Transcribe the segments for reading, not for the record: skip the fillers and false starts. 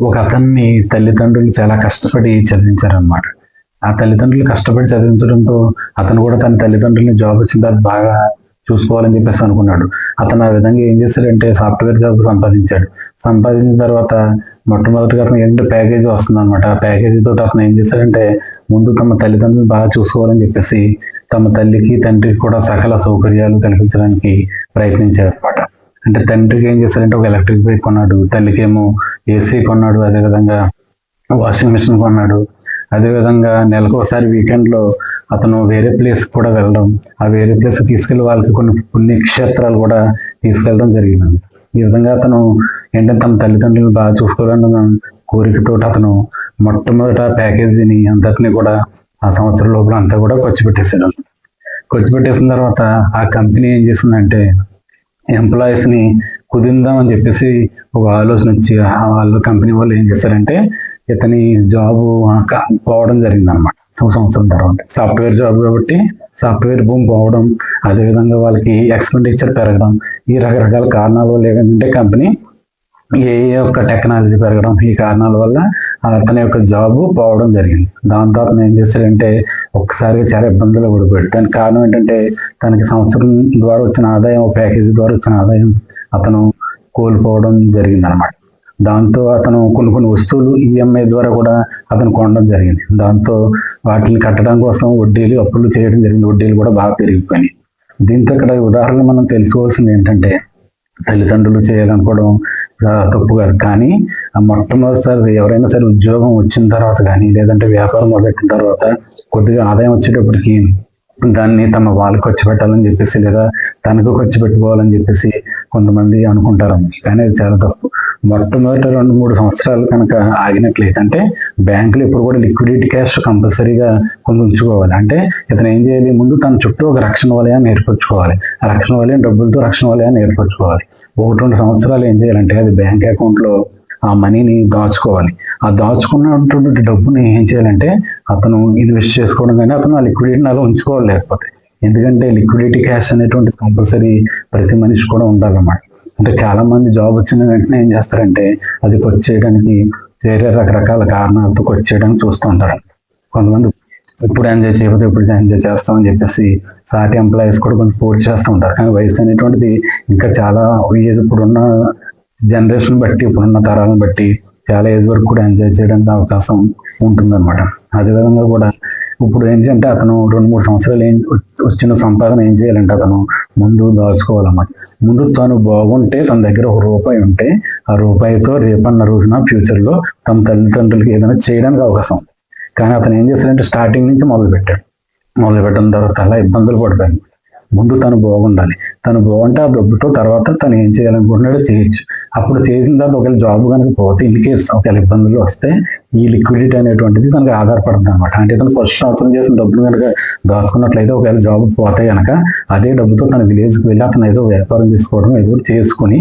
ఒక అతన్ని తల్లిదండ్రులు చాలా కష్టపడి చదివించారనమాట. ఆ తల్లిదండ్రులు కష్టపడి చదివించడంతో అతను కూడా తన తల్లిదండ్రులని జాబ్ వచ్చిన తర్వాత బాగా చూసుకోవాలని చెప్పేసి అనుకున్నాడు. అతను ఆ విధంగా ఏం చేశాడంటే సాఫ్ట్వేర్ జాబ్ సంపాదించాడు. సంపాదించిన తర్వాత మొట్టమొదటిగా అతను ఏంటంటే ప్యాకేజీ వస్తుంది అనమాట. ఆ ప్యాకేజీ తోటి అతను ఏం చేశాడంటే ముందు తమ తల్లిదండ్రులు బాగా చూసుకోవాలని చెప్పేసి తమ తల్లికి తండ్రికి కూడా సకల సౌకర్యాలు కల్పించడానికి ప్రయత్నించాడు అనమాట. అంటే తండ్రికి ఏం చేశాడంటే ఒక ఎలక్ట్రిక్ బైక్ కొన్నాడు, తల్లికి ఏమో ఏసీ కొన్నాడు, అదేవిధంగా వాషింగ్ మిషన్ కొన్నాడు. అదేవిధంగా నెలకు ఒకసారి వీకెండ్లో అతను వేరే ప్లేస్ కూడా వెళ్ళడం, ఆ వేరే ప్లేస్ తీసుకెళ్లి వాళ్ళకి కొన్ని పుణ్యక్షేత్రాలు కూడా తీసుకెళ్ళడం జరిగింది. ఈ విధంగా అతను ఏంటంటే తమ తల్లిదండ్రులు బాగా చూసుకోవాలన్న కోరికతో అతను మొట్టమొదట ప్యాకేజీని అంతటిని కూడా ఆ సంవత్సరం లోపల అంతా కూడా ఖర్చు పెట్టేశాడు. ఖర్చు పెట్టేసిన తర్వాత ఆ కంపెనీ ఏం చేసిందంటే ఎంప్లాయీస్ ని కుదిందాం అని చెప్పేసి ఒక ఆలోచన వచ్చి వాళ్ళు కంపెనీ వాళ్ళు ఏం చేశారంటే ఇతని జాబ్ పోవడం జరిగింది అనమాట. ఒక సంవత్సరం తర్వాత సాఫ్ట్వేర్ జాబ్ కాబట్టి సాఫ్ట్వేర్ భూమి పోవడం, అదేవిధంగా వాళ్ళకి ఎక్స్పెండిచర్ పెరగడం, ఈ రకరకాల కారణాల వల్ల ఏంటంటే కంపెనీ యొక్క టెక్నాలజీ పెరగడం, ఈ కారణాల వల్ల అతని యొక్క జాబ్ పోవడం జరిగింది. దాంతో అతను ఏం చేశాడంటే ఒక్కసారిగా చాలా ఇబ్బందులు పడిపోయాడు. దానికి కారణం ఏంటంటే తనకి సంవత్సరం ద్వారా వచ్చిన ఆదాయం, ప్యాకేజీ ద్వారా వచ్చిన ఆదాయం అతను కోల్పోవడం జరిగింది అనమాట. దాంతో అతను కొన్ని వస్తువులు ఈఎంఐ ద్వారా కూడా అతను కొనడం జరిగింది. దాంతో వాటిని కట్టడం కోసం వడ్డీలు అప్పులు చేయడం జరిగింది. వడ్డీలు కూడా బాగా పెరిగిపోయినాయి. దీంతో ఇక్కడ ఉదాహరణ మనం తెలుసుకోవాల్సింది ఏంటంటే తల్లిదండ్రులు చేయాలనుకోవడం తప్పు కాదు, కానీ ఆ మొట్టమొదటిసారి ఎవరైనా సరే ఉద్యోగం వచ్చిన తర్వాత కానీ లేదంటే వ్యాపారం మొదలెట్టిన తర్వాత కొద్దిగా ఆదాయం వచ్చేటప్పటికి దాన్ని తమ వాళ్ళకి ఖర్చు పెట్టాలని చెప్పేసి లేదా తనకు ఖర్చు పెట్టుకోవాలని చెప్పేసి కొంతమంది అనుకుంటారు. కానీ అది చాలా తప్పు. మొట్టమొదటి 2-3 సంవత్సరాలు కనుక ఆగినట్లయితే అంటే బ్యాంకులు ఇప్పుడు కూడా లిక్విడిటీ క్యాష్ కంపల్సరీగా కొంచెం ఉంచుకోవాలి. అంటే ఇతను ఏం చేయాలి, ముందు తన చుట్టూ ఒక రక్షణ వలయాన్ని ఏర్పరచుకోవాలి. ఆ రక్షణ వలయం డబ్బులతో రక్షణ వలయాన్ని ఏర్పరచుకోవాలి. 1-2 సంవత్సరాలు ఏం చేయాలంటే అది బ్యాంక్ అకౌంట్లో ఆ మనీని దాచుకోవాలి. ఆ దాచుకున్నటువంటి డబ్బుని ఏం చేయాలంటే అతను ఇన్వెస్ట్ చేసుకోవడం కానీ అతను ఆ లిక్విడిటీని అలా ఉంచుకోవాలి. లేకపోతే ఎందుకంటే లిక్విడిటీ క్యాష్ అనేటువంటి కంపల్సరీ ప్రతి మనిషి కూడా ఉండాలన్నమాట. అంటే చాలా మంది జాబ్ వచ్చిన వెంటనే ఏం చేస్తారంటే అది ఖర్చు చేయడానికి వేరే రకరకాల కారణాలతో ఖర్చు చేయడానికి చూస్తూ ఉంటారు. కొంతమంది ఇప్పుడు ఎంజాయ్ చేయకపోతే ఇప్పుడు ఎంజాయ్ చేస్తామని చెప్పేసి సాటి ఎంప్లాయీస్ కూడా కొంచెం పూర్తి చేస్తూ ఉంటారు. కానీ వయసు అనేటువంటిది ఇంకా చాలా ఇప్పుడున్న జనరేషన్ బట్టి ఇప్పుడున్న తరాలను బట్టి చాలా ఏజ్ వరకు కూడా ఎంజాయ్ చేయడానికి అవకాశం ఉంటుందన్నమాట. అదేవిధంగా కూడా ఇప్పుడు ఏంటంటే అతను 2-3 సంవత్సరాలు వచ్చిన సంపాదన ఏం చేయాలంటే అతను ముందు దాచుకోవాలన్నమాట. ముందు తను బాగుంటే తన దగ్గర ₹1 ఉంటే ఆ రూపాయితో రేపన్న రోజున ఫ్యూచర్లో తమ తల్లిదండ్రులకి ఏదైనా చేయడానికి అవకాశం. కానీ అతను ఏం చేశాడంటే స్టార్టింగ్ నుంచి మొదలుపెట్టిన తర్వాత అలా ఇబ్బందులు పడిపోయాడు. ముందు తను బాగుండాలి. తను బాగుంటే ఆ డబ్బుతో తర్వాత తను ఏం చేయాలనుకుంటున్నాడో చేయొచ్చు. అప్పుడు చేసిన తర్వాత ఒకవేళ జాబ్ కనుక పోతే ఇన్ కేసు ఒకవేళ ఇబ్బందులు వస్తే ఈ లిక్విడిటీ అనేటువంటిది తనకు ఆధారపడుతుంది అనమాట. అంటే తను ఫస్ట్ సంవత్సరం చేసిన డబ్బులు కనుక దాచుకున్నట్లయితే ఒకవేళ జాబ్ పోతే కనుక అదే డబ్బుతో తన విలేజ్కి వెళ్ళి అతను ఏదో వ్యాపారం చేసుకోవడం ఏదో చేసుకుని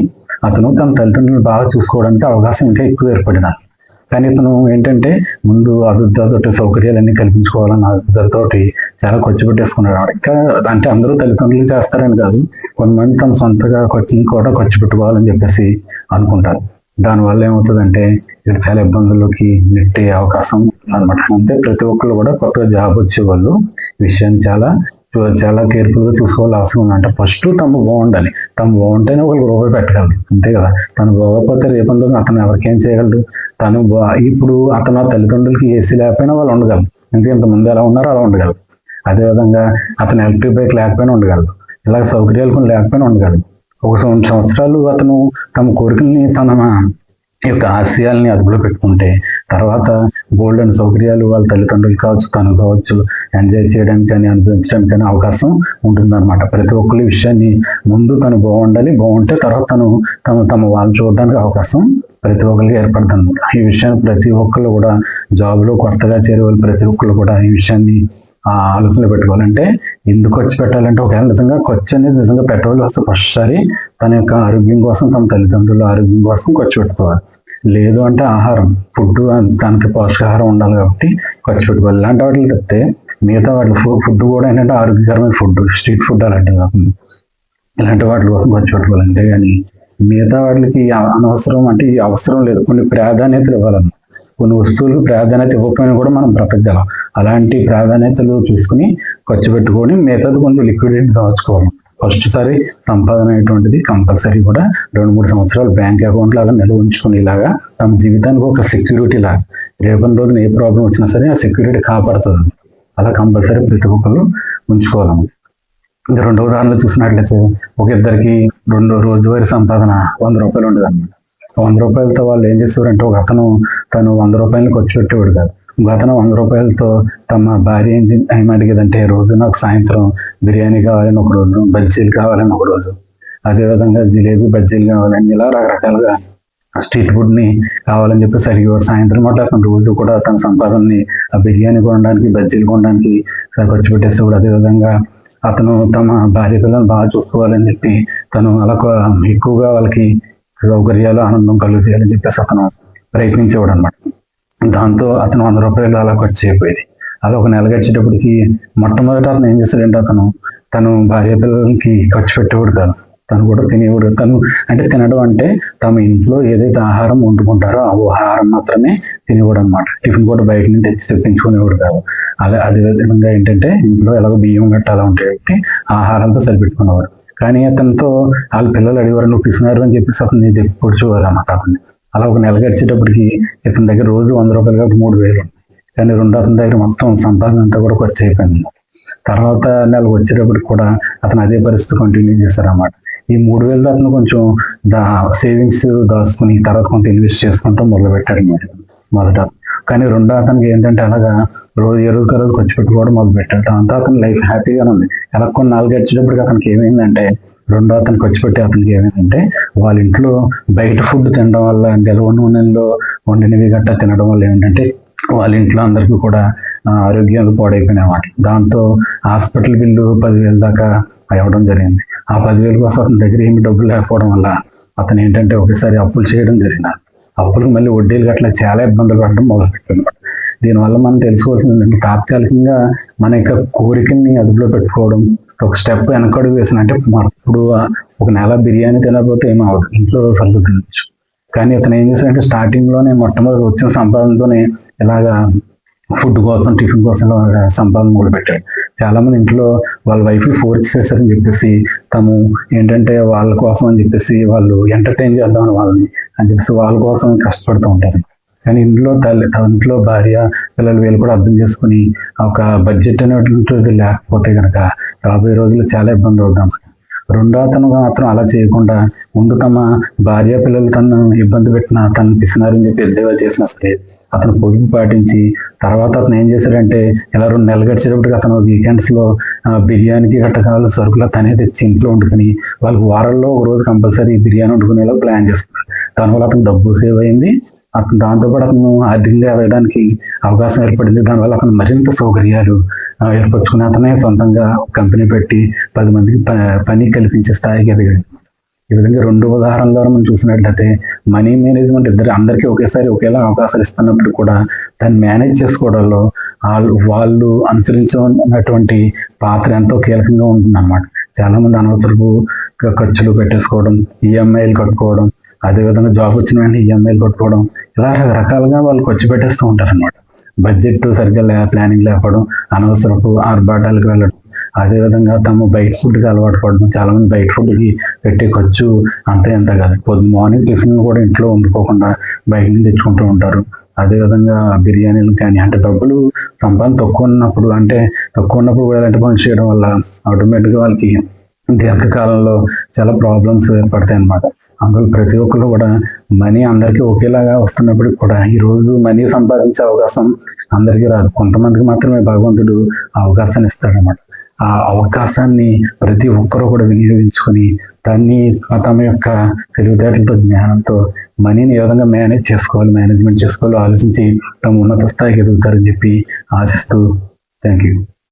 అతను తన తల్లిదండ్రులు బాగా చూసుకోవడానికి అవకాశం ఇంకా ఎక్కువ ఏర్పడింది. కానీ ఇతను ఏంటంటే ముందు అభివృద్ధితో సౌకర్యాలన్నీ కల్పించుకోవాలన్న అభివృద్ధితోటి చాలా ఖర్చు పెట్టేసుకున్నాడు. ఇంకా అంటే అందరూ తల్లిదండ్రులు చేస్తారని కాదు, కొంతమంది తన సొంతగా కూడా ఖర్చు పెట్టుకోవాలని చెప్పేసి అనుకుంటారు. దానివల్ల ఏమవుతుందంటే ఇక్కడ చాలా ఇబ్బందుల్లోకి నెట్టే అవకాశం అనమాట. అంతే ప్రతి ఒక్కళ్ళు కూడా కొత్తగా జాబ్ వచ్చే వాళ్ళు విషయాన్ని చాలా కేర్ఫుల్గా చూసుకోవాలి అవసరం ఉంది. అంటే ఫస్ట్ తమ బాగుండాలి. తమ బాగుంటేనే ఒకరికి రూపాయి పెట్టగలరు, అంతే కదా. తను బాగోకపోతే రేపంలో అతను ఎవరికేం చేయగలడు. ఇప్పుడు అతను తల్లిదండ్రులకి ఏసీ లేకపోయినా వాళ్ళు ఉండగలరు, ఎందుకంటే ఇంతకుముందు ఎలా ఉన్నారో అలా ఉండగలరు. అదేవిధంగా అతను ఎలక్ట్రిక్ బైక్ లేకపోయినా ఉండగలరు, ఇలాగ సౌకర్యాలు కొన్ని లేకపోయినా ఉండగలరు. ఒక 2 సంవత్సరాలు అతను తమ కోరికల్ని తన యొక్క ఆశయాల్ని అదుపులో పెట్టుకుంటే తర్వాత గోల్డ్ అండ్ సౌకర్యాలు వాళ్ళ తల్లిదండ్రులు కావచ్చు, తను కావచ్చు ఎంజాయ్ చేయడానికి కానీ అనుభవించడానికి కానీ అవకాశం ఉంటుందన్నమాట. ప్రతి ఒక్కరి విషయాన్ని ముందు తను బాగుండాలి, బాగుంటే తర్వాత తమ వాళ్ళు చూడడానికి అవకాశం ప్రతి ఒక్కరికి ఏర్పడుతుంది. ఈ విషయాన్ని ప్రతి ఒక్కళ్ళు కూడా జాబ్లో కొత్తగా చేరే వాళ్ళు ప్రతి ఒక్కళ్ళు కూడా ఈ విషయాన్ని ఆలోచనలో పెట్టుకోవాలంటే ఎందుకు ఖర్చు పెట్టాలంటే ఒకవేళ నిజంగా ఖర్చు అనేది నిజంగా పెట్టాలి వస్తే ఫస్ట్ సారి తన యొక్క ఆరోగ్యం కోసం తమ తల్లిదండ్రుల ఆరోగ్యం కోసం ఖర్చు పెట్టుకోవాలి. లేదు అంటే ఆహారం ఫుడ్ దానికి పౌష్టికాహారం ఉండాలి కాబట్టి ఖర్చు పెట్టుకోవాలి. ఇలాంటి వాటికి చెప్తే మిగతా వాటి ఫుడ్ కూడా ఏంటంటే ఆరోగ్యకరమైన ఫుడ్, స్ట్రీట్ ఫుడ్ అలాంటివి కాకుండా ఇలాంటి వాటి కోసం ఖర్చు పెట్టుకోవాలి. అంతే కానీ మిగతా వాటికి అనవసరం అంటే ఈ అవసరం లేదు, కొన్ని ప్రాధాన్యతలు ఇవ్వాలన్నమాట. కొన్ని వస్తువులకు ప్రాధాన్యత ఇవ్వకపోయినా కూడా మనం బ్రతకగలం. అలాంటి ప్రాధాన్యతలు చూసుకుని ఖర్చు పెట్టుకొని మిగతాది కొంచెం లిక్విడిటీ దాచుకోవాలి. ఫస్ట్ సారి సంపాదన అనేటువంటిది కంపల్సరీ కూడా 2-3 సంవత్సరాలు బ్యాంక్ అకౌంట్లో అలా నిల్వ ఉంచుకుని ఇలాగా తమ జీవితానికి ఒక సెక్యూరిటీ లాగా, రేపటి రోజున ఏ ప్రాబ్లం వచ్చినా సరే ఆ సెక్యూరిటీ కాపాడుతుంది. అలా కంపల్సరీ ప్రతి ఒక్కరు ఉంచుకోవాలన్నమాట. ఇంకా రెండవ ఉదాహరణలో చూసినట్లయితే ఒక ఇద్దరికి రోజువారీ సంపాదన 100 రూపాయలు ఉండదు అనమాట. 100 రూపాయలతో వాళ్ళు ఏం చేసేవారంటే, ఒక అతను తను 100 రూపాయలు ఖర్చు పెట్టేవాడు కాదు. ఒక అతను 100 రూపాయలతో తమ భార్య ఏం అడిగేదంటే, రోజు నాకు సాయంత్రం బిర్యానీ కావాలని ఒక రోజు, బజ్జీలు కావాలని ఒక రోజు, అదేవిధంగా జిలేబీ బజ్జీలు కావాలని, ఇలా రకరకాలుగా స్ట్రీట్ ఫుడ్ని కావాలని చెప్పేసి అడిగేవాడు. సాయంత్రం పూట అతను రోజు కూడా తన సంపాదనని ఆ బిర్యానీ కొనడానికి, బజ్జీలు కొనడానికి ఖర్చు పెట్టేసేవాడు. అదేవిధంగా అతను తమ భార్య పిల్లలను బాగా చూసుకోవాలని చెప్పి తను అలా ఎక్కువగా వాళ్ళకి సౌకర్యాలు, ఆనందం కలుగు చేయాలని చెప్పేసి అతను ప్రయత్నించేవాడు అనమాట. దాంతో అతను 100 రూపాయలు అలా ఖర్చు అయిపోయేది. అలా ఒక నెల గడిచేటప్పటికి మొట్టమొదట అతను ఏం చేశాడంటే, తను భార్య పిల్లలకి ఖర్చు పెట్టేవాడు కాదు, తను కూడా తినేవాడు. తను అంటే తినడం అంటే తమ ఇంట్లో ఏదైతే ఆహారం వండుకుంటారో ఆ ఆహారం మాత్రమే తినేవాడు అనమాట. టిఫిన్ కూడా బయట నుంచి తెప్పించుకునేవాడు కాదు. అదే విధంగా ఏంటంటే ఇంట్లో ఎలాగో బియ్యం గట్ట అలా ఉంటాయి, ఆహారంతో సరిపెట్టుకునేవాడు. కానీ అతనితో వాళ్ళ పిల్లలు అడిగారు, నువ్వు పిసినారు అని చెప్పేసి అతను పొడిచేవారు అన్నమాట అతన్ని. అలా ఒక నెల గడిచేటప్పటికి ఇతని దగ్గర రోజు 100 రూపాయలు కాబట్టి 3000. కానీ అతని దగ్గర మొత్తం సంపాదన అంతా కూడా ఖర్చు అయిపోయింది. తర్వాత నెలకు వచ్చేటప్పటికి కూడా అతను అదే పరిస్థితి కంటిన్యూ చేశారన్నమాట. ఈ 3000 అతను కొంచెం సేవింగ్స్ దాచుకుని తర్వాత కొంత ఇన్వెస్ట్ చేసుకుంటూ మొదలు పెట్టాడు మొదట. కానీ అతనికి ఏంటంటే అలాగా ఏ రోజు ఖర్చు పెట్టుకోవడం మొదలు పెట్టాడు. దాంతో అతని లైఫ్ హ్యాపీగానే ఉంది. ఎలా కొన్ని నాలుగు గడిచేటప్పటికి అతనికి ఏమైందంటే, అతనికి ఖర్చు పెట్టి అతనికి ఏమైందంటే, వాళ్ళ ఇంట్లో బయట ఫుడ్ తినడం వల్ల, నిల్వ నూనెల్లో వండినవి గట్టా తినడం వల్ల ఏంటంటే వాళ్ళ ఇంట్లో అందరికీ కూడా ఆరోగ్యాలు పాడైపోయినాయి అన్నమాట. దాంతో హాస్పిటల్ బిల్లు 10,000 దాకా అవ్వడం జరిగింది. ఆ 10,000 కోసం అతని దగ్గర ఏమి డబ్బులు లేకపోవడం వల్ల అతను ఏంటంటే ఒకసారి అప్పులు చేయడం జరిగింది. అప్పులకు మళ్ళీ వడ్డీలు గట్లా చాలా ఇబ్బందులు పడడం మొదలుపెట్టాడు. దీనివల్ల మనం తెలుసుకోవాల్సింది ఏంటంటే, తాత్కాలికంగా మన యొక్క కోరికని అదుపులో పెట్టుకోవడం, ఒక స్టెప్ వెనకడుగు వేసిన అంటే ఇప్పుడు ఒక నెల బిర్యానీ తినకపోతే ఏమవ్వదు, ఇంట్లో సర్దు తినచ్చు. కానీ అతను ఏం చేశాడంటే, స్టార్టింగ్లోనే మొట్టమొదటి వచ్చిన సంపాదనతోనే ఇలాగా ఫుడ్ కోసం, టిఫిన్ కోసం సంపాదన మొదలు పెట్టాడు. చాలా మంది ఇంట్లో వాళ్ళ వైఫ్ ఫోర్స్ చేశారని చెప్పేసి తాము ఏంటంటే వాళ్ళ కోసం అని చెప్పేసి వాళ్ళు ఎంటర్టైన్ చేద్దామని వాళ్ళని అని చెప్పేసి వాళ్ళ కోసం కష్టపడుతూ ఉంటారు. కానీ ఇంట్లో భార్య పిల్లలు వీళ్ళు కూడా అర్థం చేసుకుని ఒక బడ్జెట్ అనేటువంటిది లేకపోతే కనుక రాబోయే రోజుల్లో చాలా ఇబ్బంది అవుతాం. అతను మాత్రం అలా చేయకుండా ముందు తమ భార్య పిల్లలు తను ఇబ్బంది పెట్టిన, తను పిసినారని చెప్పి ఎద్దేవా చేసినా సరే అతను పొదుపు పాటించి తర్వాత అతను ఏం చేశాడంటే, ఇలా 2 నెలలు గడిచేటప్పటికి అతను వీకెండ్స్ లో బిర్యానీకి గట్టకాలు సరుకులు తనే తెచ్చి ఇంట్లో వండుకుని వాళ్ళకి వారంలో ఒక రోజు కంపల్సరీ బిర్యానీ వండుకునేలా ప్లాన్ చేస్తున్నారు. దానివల్ల అతను డబ్బు సేవ్ అయింది. దాంతోపాటు అతను ఆర్థికంగా వెళ్ళడానికి అవకాశం ఏర్పడింది. దానివల్ల అతను మరింత సౌకర్యాలు ఏర్పరచుకుని అతనే సొంతంగా కంపెనీ పెట్టి 10 మందికి పని కల్పించే స్థాయికి ఎదిగాడు. ఈ విధంగా 2 ఉదాహరణల ద్వారా మనం చూసినట్లయితే మనీ మేనేజ్మెంట్ అందరికీ ఒకేసారి ఒకేలా అవకాశాలు ఇస్తున్నప్పుడు కూడా దాన్ని మేనేజ్ చేసుకోవడంలో వాళ్ళు అనుసరించినటువంటి పాత్ర ఎంతో కీలకంగా ఉంటుంది అన్నమాట. చాలా మంది అనవసరపు ఖర్చులు పెట్టేసుకోవడం, ఈఎంఐలు కట్టుకోవడం, అదేవిధంగా జాబ్ వచ్చిన వెంటనే ఈఎంఐలు కట్టుకోవడం, ఇలా రకరకాలుగా వాళ్ళు ఖర్చు పెట్టేస్తూ ఉంటారు అన్నమాట. బడ్జెట్ సరిగ్గా ప్లానింగ్ లేకపోవడం, అనవసరపు ఆర్భాటాలకు వెళ్ళడం, అదేవిధంగా తమ బయట ఫుడ్కి అలవాటు పడడం. చాలా మంది బయట ఫుడ్కి పెట్టే ఖర్చు అంతే ఎంత కాదు. మార్నింగ్ టిఫిన్ కూడా ఇంట్లో వండుకోకుండా బయట నుంచి తెచ్చుకుంటూ ఉంటారు. అదేవిధంగా బిర్యానీలు కానీ, అంటే డబ్బులు సంపాదన తక్కువ ఉన్నప్పుడు ఇలాంటి పనులు చేయడం వల్ల ఆటోమేటిక్గా వాళ్ళకి దీర్ఘకాలంలో చాలా ప్రాబ్లమ్స్ ఏర్పడతాయి అన్నమాట. అందులో ప్రతి ఒక్కరు కూడా మనీ అందరికీ ఒకేలాగా వస్తున్నప్పటికి కూడా ఈరోజు మనీ సంపాదించే అవకాశం అందరికీ రాదు. కొంతమందికి మాత్రమే భగవంతుడు అవకాశాన్ని ఇస్తాడనమాట. ఆ అవకాశాన్ని ప్రతి ఒక్కరూ కూడా వినియోగించుకొని దాన్ని తమ యొక్క తెలివితేటలతో, జ్ఞానంతో మనీని ఏ విధంగా మేనేజ్మెంట్ చేసుకోవాలో ఆలోచించి తమ ఉన్నత స్థాయికి ఎదుగుతారని చెప్పి ఆశిస్తూ థ్యాంక్ యూ.